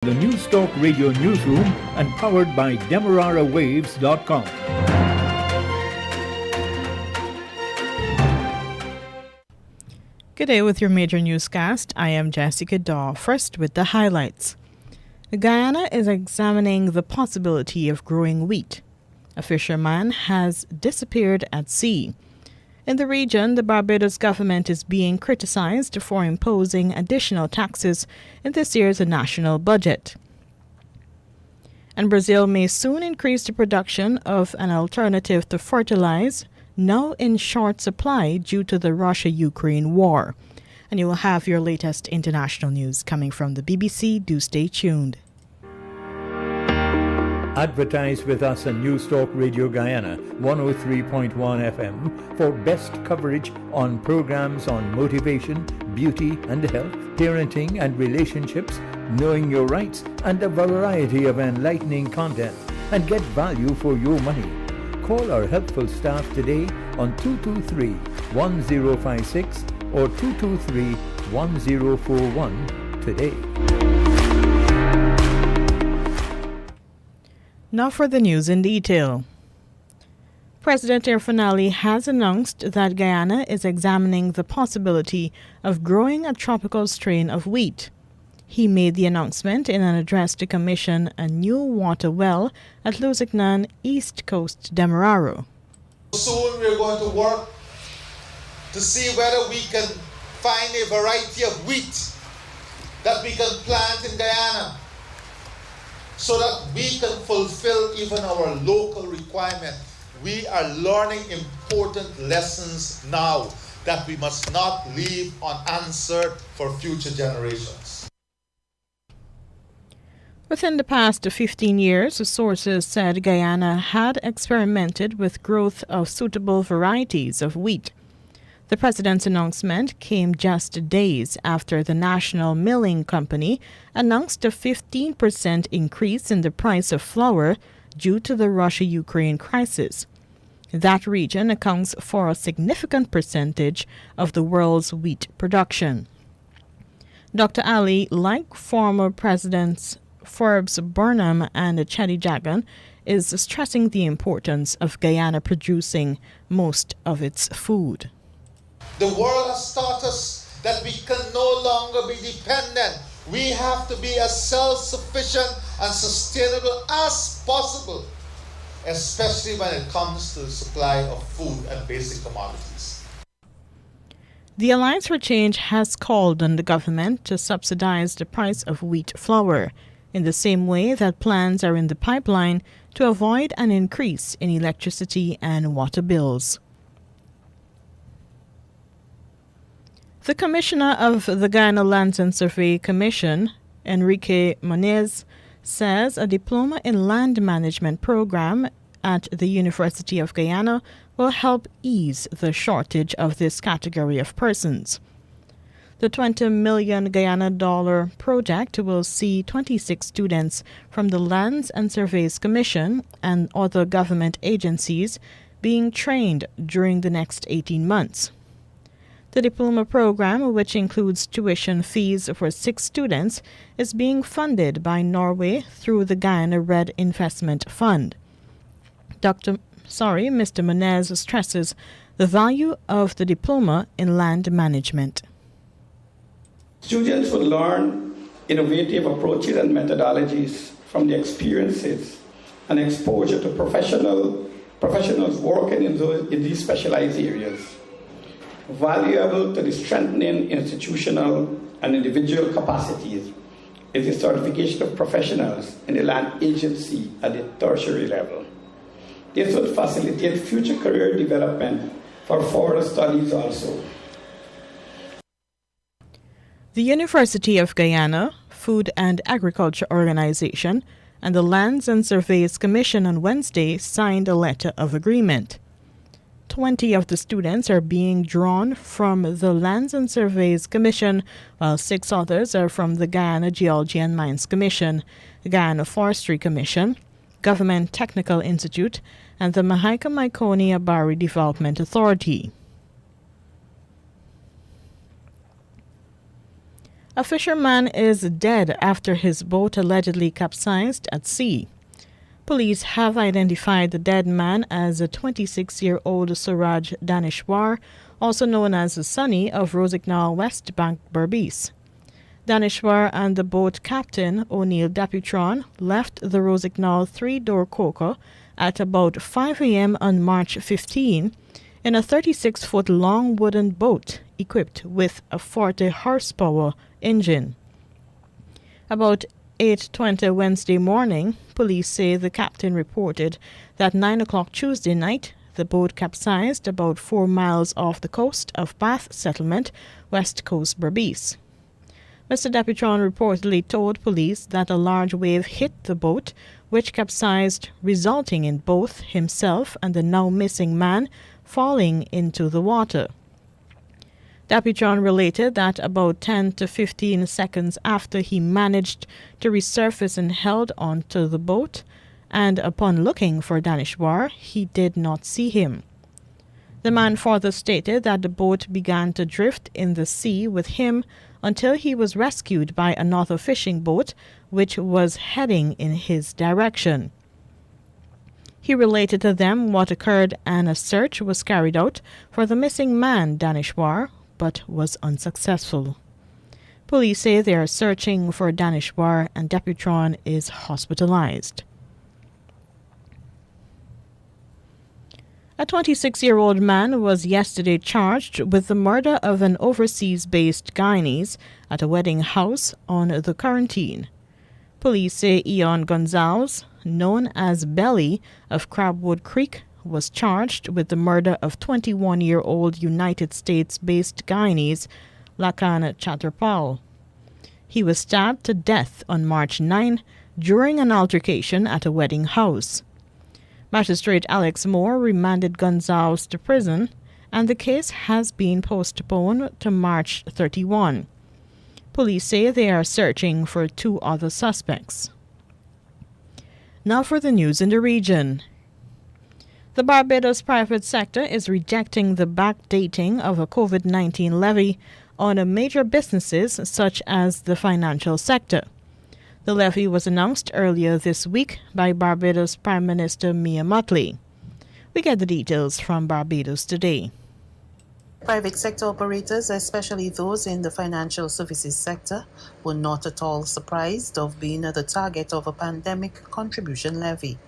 The News Talk Radio Newsroom and powered by DemeraraWaves.com. Good day with your major newscast. I am Jessica Daw. First with the highlights. Guyana is examining the possibility of growing wheat. A fisherman has disappeared at sea. In the region, the Barbados government is being criticized for imposing additional taxes in this year's national budget. And Brazil may soon increase the production of an alternative to fertilize, now in short supply due to the Russia-Ukraine war. And you will have your latest international news coming from the BBC. Do stay tuned. Advertise with us on News Talk Radio Guyana 103.1 FM for best coverage on programs on motivation, beauty and health, parenting and relationships, knowing your rights, and a variety of enlightening content, and get value for your money. Call our helpful staff today on 223-1056 or 223-1041 today. Now for the news in detail. President Irfanali has announced that Guyana is examining the possibility of growing a tropical strain of wheat. He made the announcement in an address to commission a new water well at Lusignan, East Coast, Demerara. Soon we're going to work to see whether we can find a variety of wheat that we can plant in Guyana, so that we can fulfill even our local requirement. We are learning important lessons now that we must not leave unanswered for future generations. Within the past 15 years, sources said Guyana had experimented with growth of suitable varieties of wheat. The president's announcement came just days after the National Milling Company announced a 15% increase in the price of flour due to the Russia-Ukraine crisis. That region accounts for a significant percentage of the world's wheat production. Dr. Ali, like former Presidents Forbes Burnham and Cheddi Jagan, is stressing the importance of Guyana producing most of its food. The world has taught us that we can no longer be dependent. We have to be as self-sufficient and sustainable as possible, especially when it comes to the supply of food and basic commodities. The Alliance for Change has called on the government to subsidize the price of wheat flour, in the same way that plans are in the pipeline to avoid an increase in electricity and water bills. The Commissioner of the Guyana Lands and Survey Commission, Enrique Monez, says a diploma in land management program at the University of Guyana will help ease the shortage of this category of persons. The $20 million Guyana dollar project will see 26 students from the Lands and Surveys Commission and other government agencies being trained during the next 18 months. The diploma program, which includes tuition fees for 6 students, is being funded by Norway through the Guyana Red Investment Fund. Mr. Monez stresses the value of the diploma in land management. Students will learn innovative approaches and methodologies from the experiences and exposure to professionals working in these specialized areas. Valuable to the strengthening institutional and individual capacities is the certification of professionals in the land agency at the tertiary level. This will facilitate future career development for further studies also. The University of Guyana, Food and Agriculture Organization, and the Lands and Surveys Commission on Wednesday signed a letter of agreement. 20 of the students are being drawn from the Lands and Surveys Commission, while 6 others are from the Guyana Geology and Mines Commission, the Guyana Forestry Commission, Government Technical Institute, and the Mahaica-Maikonia-Bari Development Authority. A fisherman is dead after his boat allegedly capsized at sea. Police have identified the dead man as a 26-year-old Suraj Daneshwar, also known as Sonny of Rosignol, West Bank, Berbice. Daneshwar and the boat captain, O'Neill Daputron, left the Rosignol three-door coker at about 5 a.m. on March 15 in a 36-foot long wooden boat equipped with a 40-horsepower engine. About 8:20 Wednesday morning, police say the captain reported that 9 o'clock Tuesday night, the boat capsized about 4 miles off the coast of Bath Settlement, West Coast, Berbice. Mr. Daputron reportedly told police that a large wave hit the boat, which capsized, resulting in both himself and the now missing man falling into the water. Daputron related that about 10 to 15 seconds after he managed to resurface and held onto the boat, and upon looking for Daneshwar, he did not see him. The man further stated that the boat began to drift in the sea with him until he was rescued by another fishing boat, which was heading in his direction. He related to them what occurred, and a search was carried out for the missing man, Daneshwar, but was unsuccessful. Police say they are searching for Daneshwar, and Daputron is hospitalized. A 26-year-old man was yesterday charged with the murder of an overseas-based Guyanese at a wedding house on the quarantine. Police say Eon Gonzalez, known as Belly of Crabwood Creek, was charged with the murder of 21-year-old United States-based Guyanese Lakan Chatterpal. He was stabbed to death on March 9 during an altercation at a wedding house. Magistrate Alex Moore remanded Gonzalez to prison, and the case has been postponed to March 31. Police say they are searching for 2 other suspects. Now for the news in the region. The Barbados private sector is rejecting the backdating of a COVID-19 levy on major businesses such as the financial sector. The levy was announced earlier this week by Barbados Prime Minister Mia Mottley. We get the details from Barbados Today. Private sector operators, especially those in the financial services sector, were not at all surprised of being the target of a pandemic contribution levy.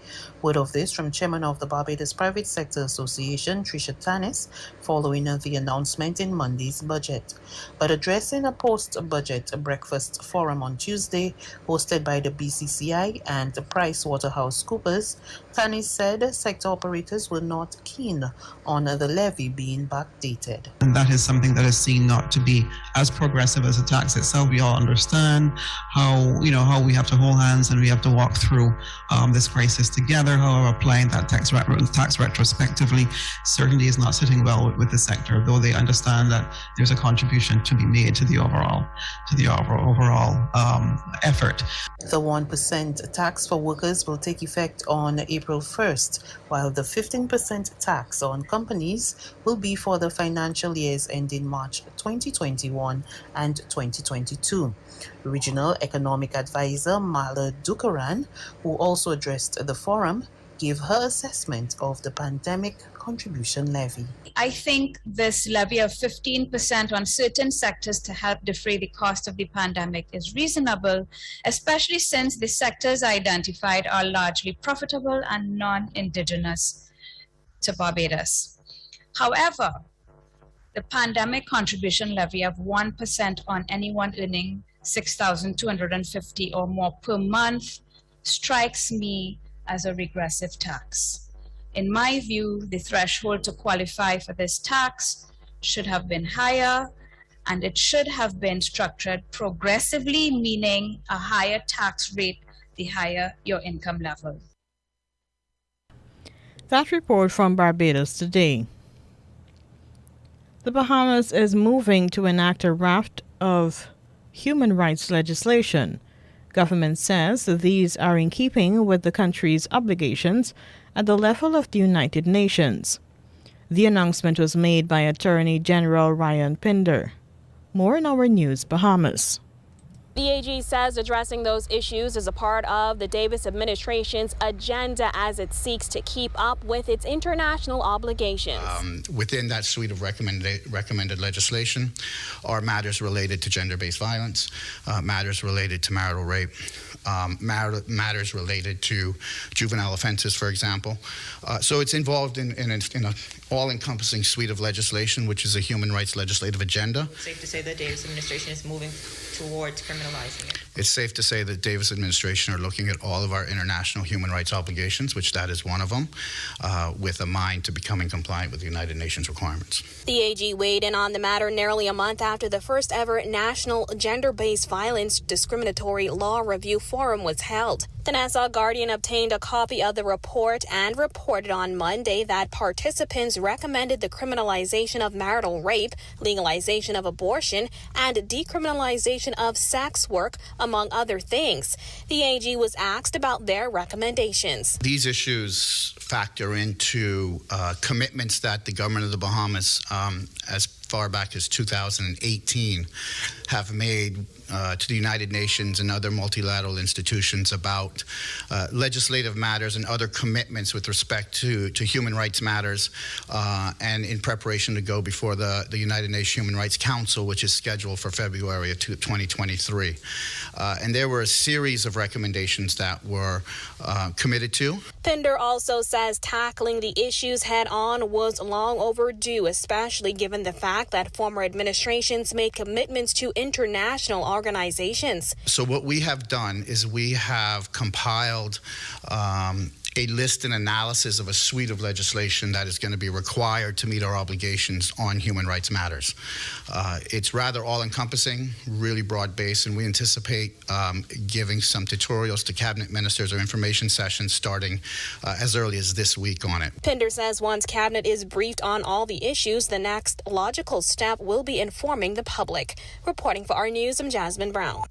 Word of this from Chairman of the Barbados Private Sector Association, Tricia Tanis, following the announcement in Monday's budget. But addressing a post-budget breakfast forum on Tuesday, hosted by the BCCI and PricewaterhouseCoopers, Tanis said sector operators were not keen on the levy being backdated. And that is something that is seen not to be as progressive as the tax itself. We all understand how we have to hold hands and we have to walk through this crisis together. However, applying that tax retrospectively certainly is not sitting well with the sector, though they understand that there's a contribution to be made to the overall effort. The 1% tax for workers will take effect on April 1st, while the 15% tax on companies will be for the financial years ending March 2021 and 2022. Regional Economic Advisor Mala Dukaran, who also addressed the forum, gave her assessment of the pandemic contribution levy. I think this levy of 15% on certain sectors to help defray the cost of the pandemic is reasonable, especially since the sectors identified are largely profitable and non-indigenous to Barbados. However, the pandemic contribution levy of 1% on anyone earning $6,250 or more per month strikes me as a regressive tax. In my view, the threshold to qualify for this tax should have been higher, and it should have been structured progressively, meaning a higher tax rate the higher your income level. That report from Barbados Today. The Bahamas is moving to enact a raft of human rights legislation. Government says these are in keeping with the country's obligations at the level of the United Nations. The announcement was made by Attorney General Ryan Pinder. More in our news, Bahamas. The AG says addressing those issues is a part of the Davis administration's agenda as it seeks to keep up with its international obligations. Within that suite of recommended legislation are matters related to gender-based violence, matters related to marital rape, matters related to juvenile offenses, for example. So it's involved in an all-encompassing suite of legislation, which is a human rights legislative agenda. It's safe to say that the Davis administration is moving towards criminalizing it. It's safe to say that the Davis administration are looking at all of our international human rights obligations, which that is one of them, with a mind to becoming compliant with the United Nations requirements. The AG weighed in on the matter nearly a month after the first ever National Gender-Based Violence Discriminatory Law Review Forum was held. The Nassau Guardian obtained a copy of the report and reported on Monday that participants recommended the criminalization of marital rape, legalization of abortion, and decriminalization of sex work, among other things. The AG was asked about their recommendations. These issues factor into commitments that the government of the Bahamas, as far back as 2018, have made to the United Nations and other multilateral institutions about legislative matters and other commitments with respect to human rights matters, and in preparation to go before the United Nations Human Rights Council, which is scheduled for February of 2023. And there were a series of recommendations that were committed to. Pinder also says tackling the issues head on was long overdue, especially given the fact that former administrations made commitments to international organizations. So what we have done is we have compiled a list and analysis of a suite of legislation that is going to be required to meet our obligations on human rights matters. It's rather all-encompassing, really broad-based, and we anticipate giving some tutorials to cabinet ministers or information sessions starting as early as this week on it. Pinder says once cabinet is briefed on all the issues, the next logical step will be informing the public. Reporting for our news, I'm Jasmine Brown.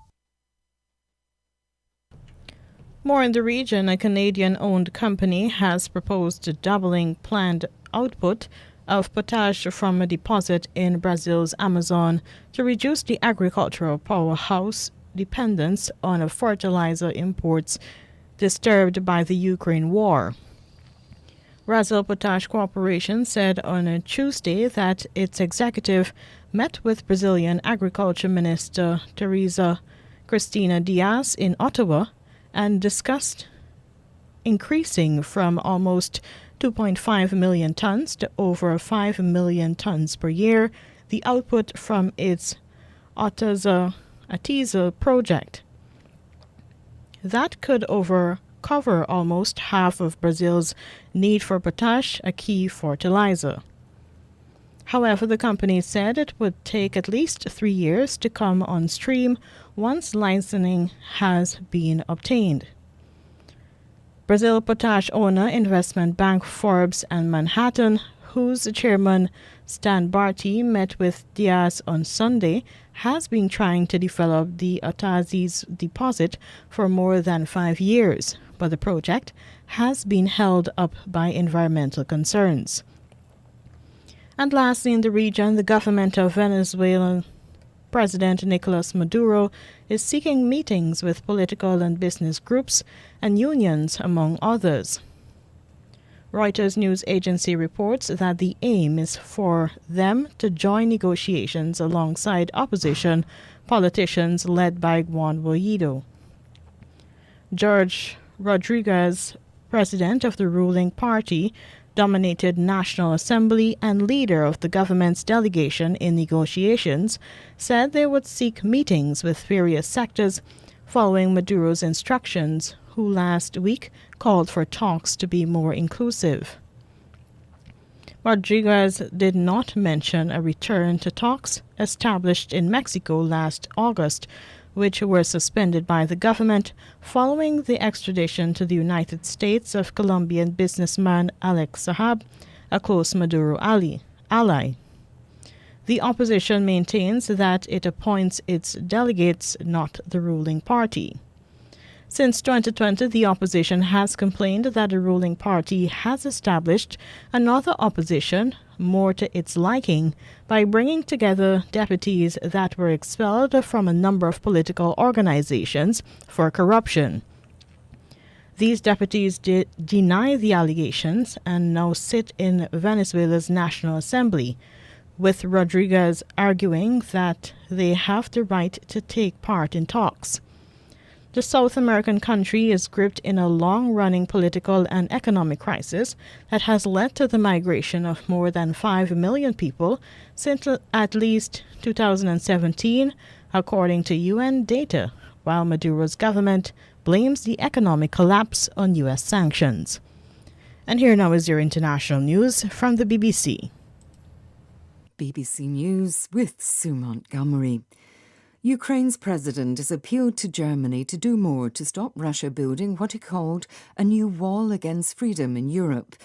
More in the region, a Canadian-owned company has proposed doubling planned output of potash from a deposit in Brazil's Amazon to reduce the agricultural powerhouse dependence on fertilizer imports disturbed by the Ukraine war. Brazil Potash Corporation said on a Tuesday that its executive met with Brazilian Agriculture Minister Teresa Cristina Dias in Ottawa and discussed increasing from almost 2.5 million tons to over 5 million tons per year the output from its Atiza project. That could cover almost half of Brazil's need for potash, a key fertilizer. However, the company said it would take at least 3 years to come on stream once licensing has been obtained. Brazil Potash owner investment bank Forbes and Manhattan, whose chairman Stan Barty met with Diaz on Sunday, has been trying to develop the Atazi's deposit for more than 5 years, but the project has been held up by environmental concerns. And lastly, in the region, the government of Venezuelan President Nicolas Maduro is seeking meetings with political and business groups and unions, among others. Reuters news agency reports that the aim is for them to join negotiations alongside opposition politicians led by Juan Guaido. George Rodriguez, president of the ruling party, dominated National Assembly and leader of the government's delegation in negotiations, said they would seek meetings with various sectors following Maduro's instructions, who last week called for talks to be more inclusive. Rodriguez did not mention a return to talks established in Mexico last August, which were suspended by the government following the extradition to the United States of Colombian businessman Alex Saab, a close Maduro ally. The opposition maintains that it appoints its delegates, not the ruling party. Since 2020, the opposition has complained that the ruling party has established another opposition, more to its liking by bringing together deputies that were expelled from a number of political organizations for corruption. These deputies deny the allegations and now sit in Venezuela's National Assembly, with Rodriguez arguing that they have the right to take part in talks. The South American country is gripped in a long-running political and economic crisis that has led to the migration of more than 5 million people since at least 2017, according to UN data, while Maduro's government blames the economic collapse on U.S. sanctions. And here now is your international news from the BBC. BBC News with Sue Montgomery. Ukraine's president has appealed to Germany to do more to stop Russia building what he called a new wall against freedom in Europe.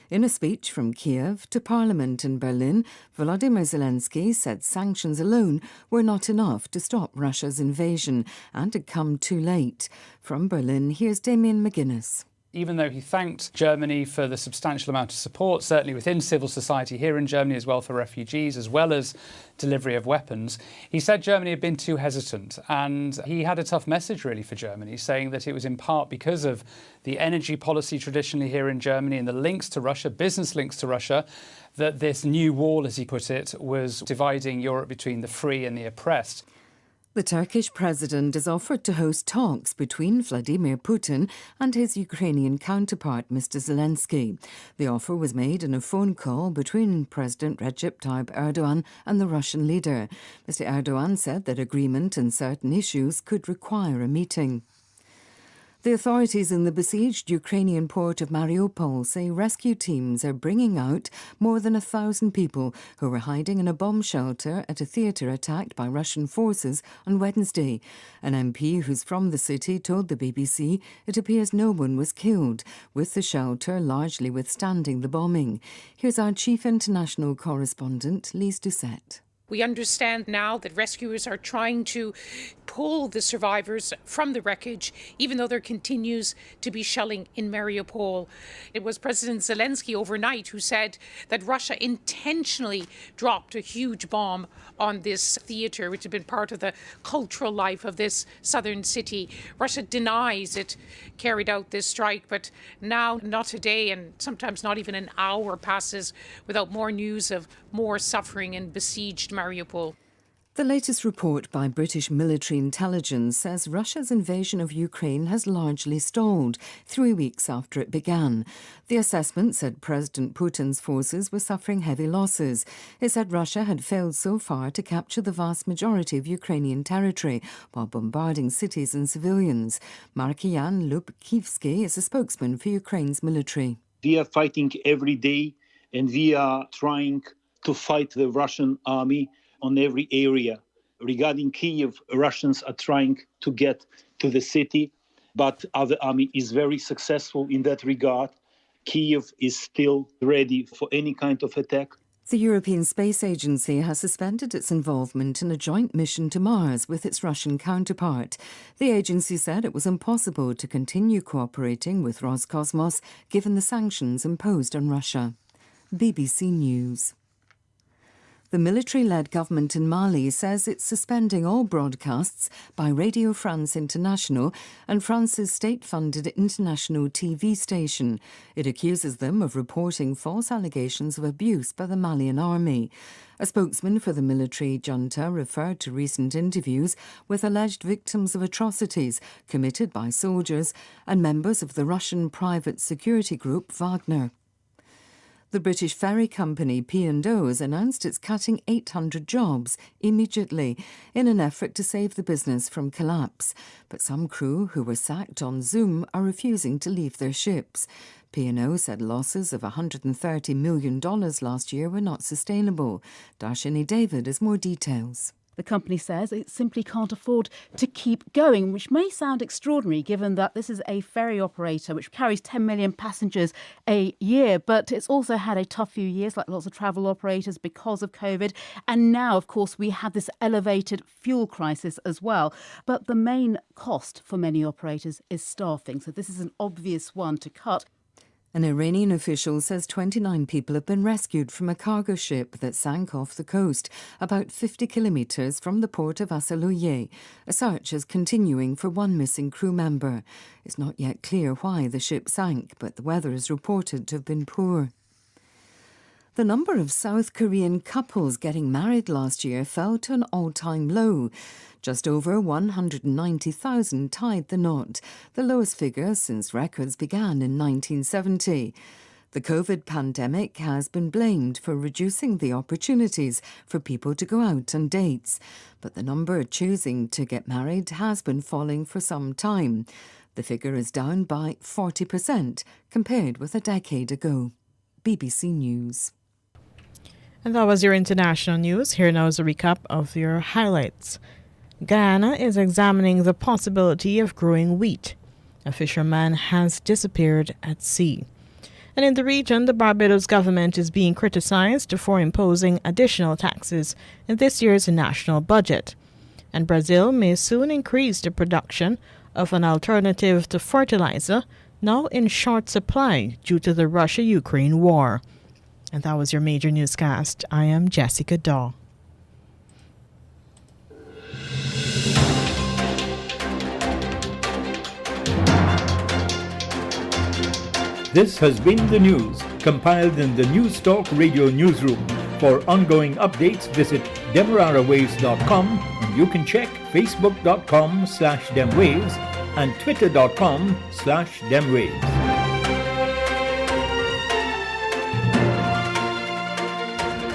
In a speech from Kiev to Parliament in Berlin, Volodymyr Zelensky said sanctions alone were not enough to stop Russia's invasion and had come too late. From Berlin, here's Damien McGuinness. Even though he thanked Germany for the substantial amount of support, certainly within civil society here in Germany as well for refugees, as well as delivery of weapons, he said Germany had been too hesitant. And he had a tough message really for Germany, saying that it was in part because of the energy policy traditionally here in Germany and the links to Russia, business links to Russia, that this new wall, as he put it, was dividing Europe between the free and the oppressed. The Turkish president has offered to host talks between Vladimir Putin and his Ukrainian counterpart, Mr. Zelensky. The offer was made in a phone call between President Recep Tayyip Erdogan and the Russian leader. Mr. Erdogan said that agreement on certain issues could require a meeting. The authorities in the besieged Ukrainian port of Mariupol say rescue teams are bringing out more than 1,000 people who were hiding in a bomb shelter at a theatre attacked by Russian forces on Wednesday. An MP who's from the city told the BBC it appears no one was killed, with the shelter largely withstanding the bombing. Here's our chief international correspondent, Lise Doucette. We understand now that rescuers are trying to pull the survivors from the wreckage, even though there continues to be shelling in Mariupol. It was President Zelensky overnight who said that Russia intentionally dropped a huge bomb on this theatre, which had been part of the cultural life of this southern city. Russia denies it carried out this strike, but now not a day and sometimes not even an hour passes without more news of more suffering in besieged Mariupol. The latest report by British military intelligence says Russia's invasion of Ukraine has largely stalled 3 weeks after it began. The assessment said President Putin's forces were suffering heavy losses. It said Russia had failed so far to capture the vast majority of Ukrainian territory while bombarding cities and civilians. Markian Lubkivsky is a spokesman for Ukraine's military. We are fighting every day and we are trying to fight the Russian army on every area. Regarding Kyiv, Russians are trying to get to the city, but our army is very successful in that regard. Kyiv is still ready for any kind of attack. The European Space Agency has suspended its involvement in a joint mission to Mars with its Russian counterpart. The agency said it was impossible to continue cooperating with Roscosmos given the sanctions imposed on Russia. BBC News. The military-led government in Mali says it's suspending all broadcasts by Radio France International and France's state-funded international TV station. It accuses them of reporting false allegations of abuse by the Malian army. A spokesman for the military junta referred to recent interviews with alleged victims of atrocities committed by soldiers and members of the Russian private security group Wagner. The British ferry company P&O has announced it's cutting 800 jobs immediately in an effort to save the business from collapse. But some crew who were sacked on Zoom are refusing to leave their ships. P&O said losses of $130 million last year were not sustainable. Darshini David has more details. The company says it simply can't afford to keep going, which may sound extraordinary given that this is a ferry operator which carries 10 million passengers a year. But it's also had a tough few years, like lots of travel operators, because of COVID. And now, of course, we have this elevated fuel crisis as well. But the main cost for many operators is staffing. So this is an obvious one to cut. An Iranian official says 29 people have been rescued from a cargo ship that sank off the coast, about 50 kilometres from the port of Asalouye. A search is continuing for one missing crew member. It's not yet clear why the ship sank, but the weather is reported to have been poor. The number of South Korean couples getting married last year fell to an all-time low. Just over 190,000 tied the knot, the lowest figure since records began in 1970. The COVID pandemic has been blamed for reducing the opportunities for people to go out on dates, but the number choosing to get married has been falling for some time. The figure is down by 40% compared with a decade ago. BBC News. And that was your international news. Here now is a recap of your highlights. Guyana is examining the possibility of growing wheat. A fisherman has disappeared at sea. And in the region, the Barbados government is being criticized for imposing additional taxes in this year's national budget. And Brazil may soon increase the production of an alternative to fertilizer, now in short supply due to the Russia-Ukraine war. And that was your major newscast. I am Jessica Daw. This has been the news, compiled in the News Talk Radio newsroom. For ongoing updates, visit demerarawaves.com, and you can check facebook.com/demwaves and twitter.com/demwaves.